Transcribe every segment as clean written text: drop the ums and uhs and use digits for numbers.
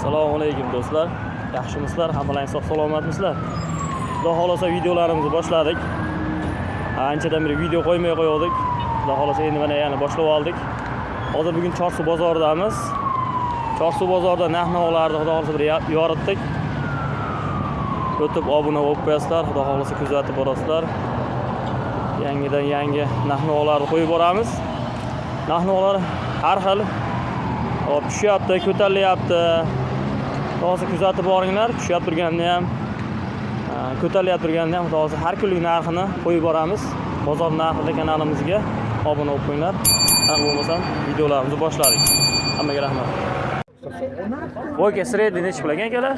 Assalomu alaykum do'stlar. Yaxshimisizlar? Hammalaringiz sog' salomatmisizlar? Xudo xolasa videolarimizni boshladik. Anchadan beri video qo'ymay qo'ydik. Xudo xolasa endi mana yana boshlab oldik. Hozir bugun Chorsu bozoridamiz. Chorsu bozorida narx-navolarni xudo xolasa bir yoritdik. O'tib obuna bo'lib qo'yasizlar, xudo xolasa kuzatib borasizlar. Yangidan yangi narx-navolarni qo'yib boramiz. Narx-navolar har xil tushyapti, ko'tarilyapti. Hozir kuzatib boringlar, tushib turganda ham, ko'tarilyapti turganda ham hozir har kunlik narxini qo'yib boramiz. Bozor narxida kanalimizga obuna bo'lib qo'yinglar. Aniq bo'lmasa videolarimizni boshladik. Hammaga rahmat. Voyka sredniy nechi pul akalar?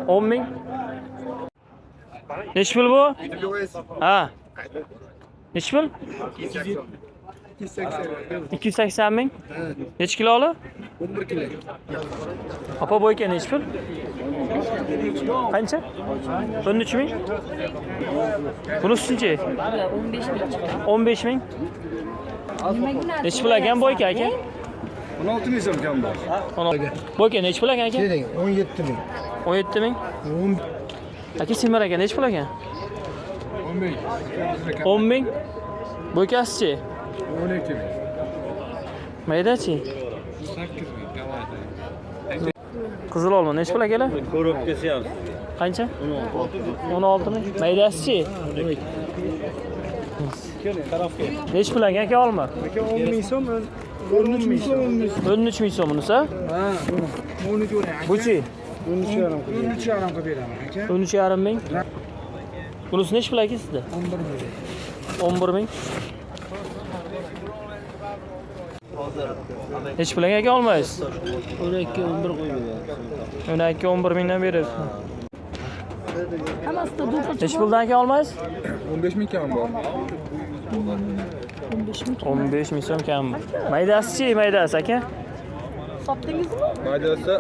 10 ming. Nechi pul bu? Ha. Nechi pul? 280 ming. Nechi kiloli? 11 kilo. Apa boyka nechi pul? Qancha? 13 ming. Bunisi-chi? 15 ming. Nechi pul ekan boyka aka? 16 ming so'm kam bor. Boyka nechi pul ekan aka? 17 ming. 17 ming. Aka Simar aka nechi pul ekan? 10 ming. 10 ming. Boykasi-chi? 12 ming. Mayda-chi? 8 ming. Kamadi. Qizil olma nechi pul akalar? Ko'ribkasi ham. Qancha? 16 ming. Maydasi-chi? Nechi pul aka olma? Aka 10 ming so'm, 13 ming so'm. 13 ming so'm bunisi? Ha, 12 o'rang. Bu-chi? 13,5 qilib beraman aka. 13,5 ming. Bunisi nechi pul aka sizda? 11 ming. 11 ming. Nechi pul aka olmaysiz? 12 11 qo'yib beraman. 12 11 mingdan berasiz. Hammasi dur. Nechi puldan aka olmaysiz? 15 ming kam bor. 15 ming so'm kam. Maydasi-chi, maydasi aka? Sotdingizmi? Maydasi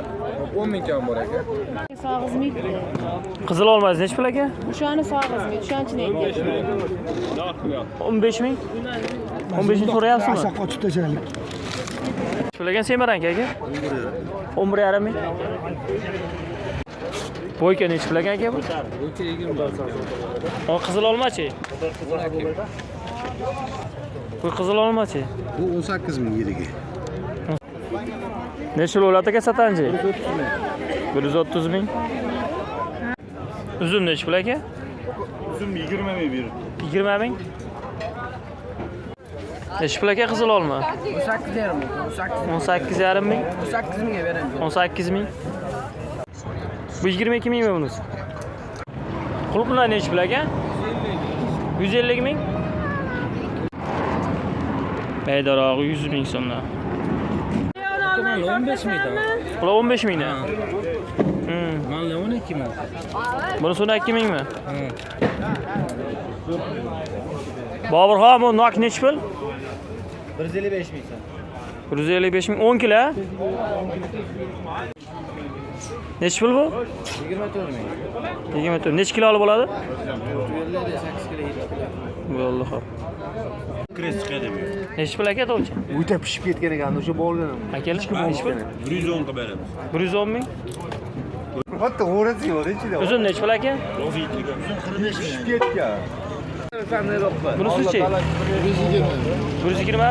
10 ming kam bor aka. Sog'izmi? Qizil olmaysiz nechi pul aka? O'shani sog'izmi? O'shanchini aytgan. 15 ming. 15 ming so'rayapsizmi? Asoq ochib tashlaylik. Pulagan Semaranka aka? 11,5 ming. Boyka nechi pul aka bu? Bo'yicha 20. O qizil olmachi? Bu qizil olmachi? Bu 18 ming yiliga. Nechi pul bo'ladi aka satanchi? 130 ming. Uzum nechi pul aka? Uzum 20 ming berib. 20 ming. Nechi pul aka qizil olma? 18,5 ming. 18,5 ming. 18 mingga beraman. 18 ming. Bu 22 mingmi bunisi? Quluplar nechi pul aka? 150 ming. Maydarog'i 100 ming so'mdan. 15 mingdan. Bular 15 mingdan. Mana 12 ming. Bunisi 12 mingmi? Boburxon bu nok nechi pul? 155 ming so'm. 155 ming 10 kilo. Nechi pul bu? 24 ming. 24. Nechi kiloli bo'ladi? 8 kilo. Bo'ldi, xo'p. Kres chiqadi bu. Nechi pul aka to'g'ri? Uyda pishib ketgan ekan, o'sha bo'lgan. Akalar, nechi pul? 110 qilib beramiz. 110 ming. Hatta o'rasi yo'q, ichida. Uzun nechi pul aka? Pishib ketgan. Bunisi-chi? 120 mi?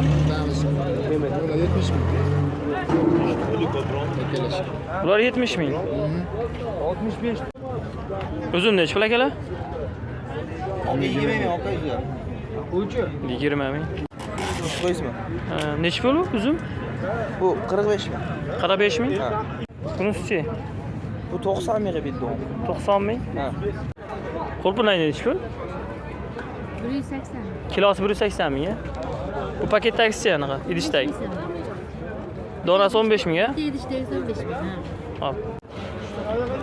Bular 70 ming. 65. Uzun nechi pul akalar? 20 ming okaydi. O'chi. 20 ming. Qo'ysizmi? Nechi pul bu uzun? Bu 45 ming. 45 ming. Bunisi-chi? Bu 90 mingga bildi. 90 ming. Ha. Quluplar nechi pul? 180. Kilosi 180 ming. Bu paketdagisi anaqa, idishdagi. Donasi 15 ming a? Idishdagi 15 ming. Hop.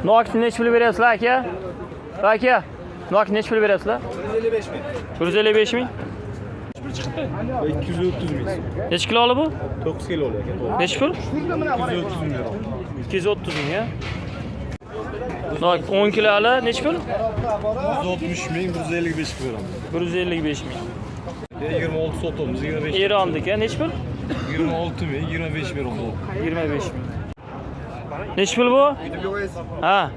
Nokni nechi pul beryapsizlar aka? Aka, nokni nechi pul beryapsizlar? 155 ming. 155 ming. 230 ming. Nechi kiloli bu? 9 kilo ekan. Nechi pul? 230 ming. 230 ming a? Nok 10 kiloli nechi pul? 160 ming, 155 beraman. 155 ming. 26 sotamiz, 25. Erondika nechi pul? 26 ming, 25 beraman. 25 ming. Nechi pul bu? Ha.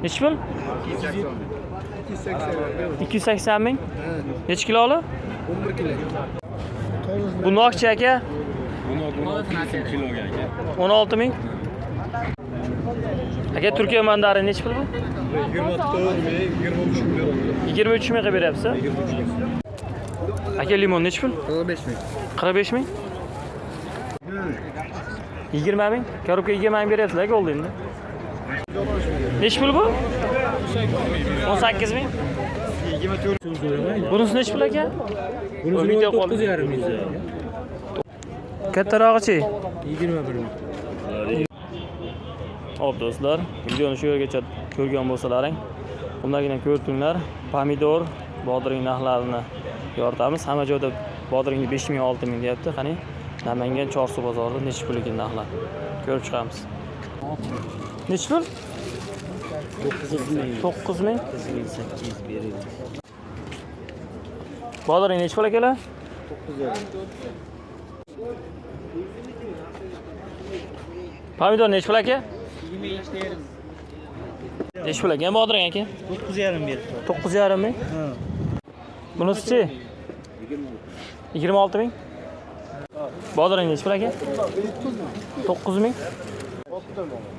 Nechi pul? 280 ming. Nechi kiloli? 11 kilo. Bu noqchi aka? Buni 16 kiloga aka. 16 ming. Aka Turkiya mandari nechi pul bu? 24 ming, 23 ming beraman. 23 ming qilib beryapsiz. 23 ming. Aka limon nechi pul? 45 ming. 45 ming. 20 ming. Korobka 20 ming beryapsizlar aka oldi endi. Nechi pul bu? 18 ming. 24. Bunisi nechi pul aka? Bunisi Video 9,5 ming. Kattarog'ichi? 21 ming. Hop do'stlar, videoni shu yergacha ko'rgan bo'lsalaring, undagina ko'rdinglar. Pomidor, bodring narxlarini yoritamiz. Hamma joyda bodringni 5 ming, 6 ming deyapti. Qani Namangan Chorsu bozorida nechi pul ekan narxlar? Ko'rib chiqamiz. Nechi pul? 9 ming. 9 ming. 800 beramiz. Bodring nechi pul akalar? 9 Pomidor nechi pul aka? 20 nechi pul aka? Bodring aka? 9,5 berdi. 9,5 ming. Bunisi-chi? 26 ming. Bodring nechi pul aka? 9 ming.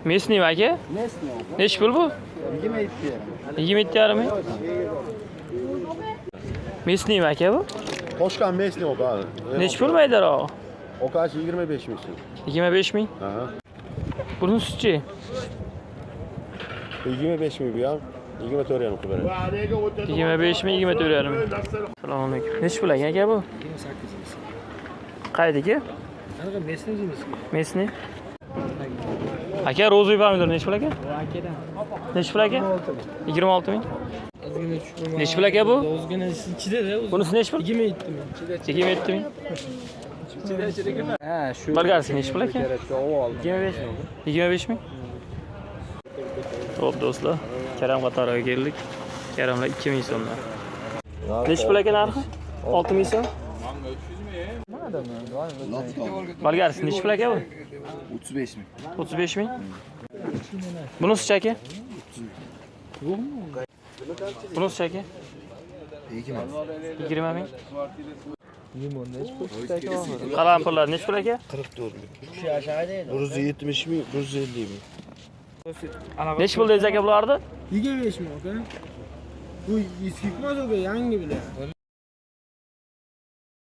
Mesni mi aka? Nechi pul bu? 27,5 ming. Mesni mi aka bu? Toshkan mesni o abi. Nechi pul maydaroq? O kaç 25 ming. 25 ming. Aha. Bunisi-chi? 25 ming bu ya. 24 yarim qilib beradi. 25 ming, 24,5 ming. Assalomu alaykum. Nechi pul aka bu? 28 ming. Qaydiki? Qanaqa messenjimiz? Mesni. Aka ro'ziy pomidor nechi pul aka? Nechi pul aka? 26 ming. Nechi pul aka bu? Ozgina ichida-da. Bunisi nechi pul? 27 ming. 27 ming. Ha, shu. Bolgarisi nechi pul aka? 25 ming. 25 ming. Xo'p do'stlar, Karam qatoriga keldik. Karamlar 2000 so'mdan. Nechi pul aka narxi? 6000 so'm. Bolgarisi nechi pul aka bu? 35 ming. 35 ming. Bunisi aka? Bunisi aka? 20 ming. Qalampirlar nechi pul aka? 44 ming. 170 ming, 150 ming. Nechi pul deysiz aka bularni? 25 ming aka. Bu eski modelga yangi bile.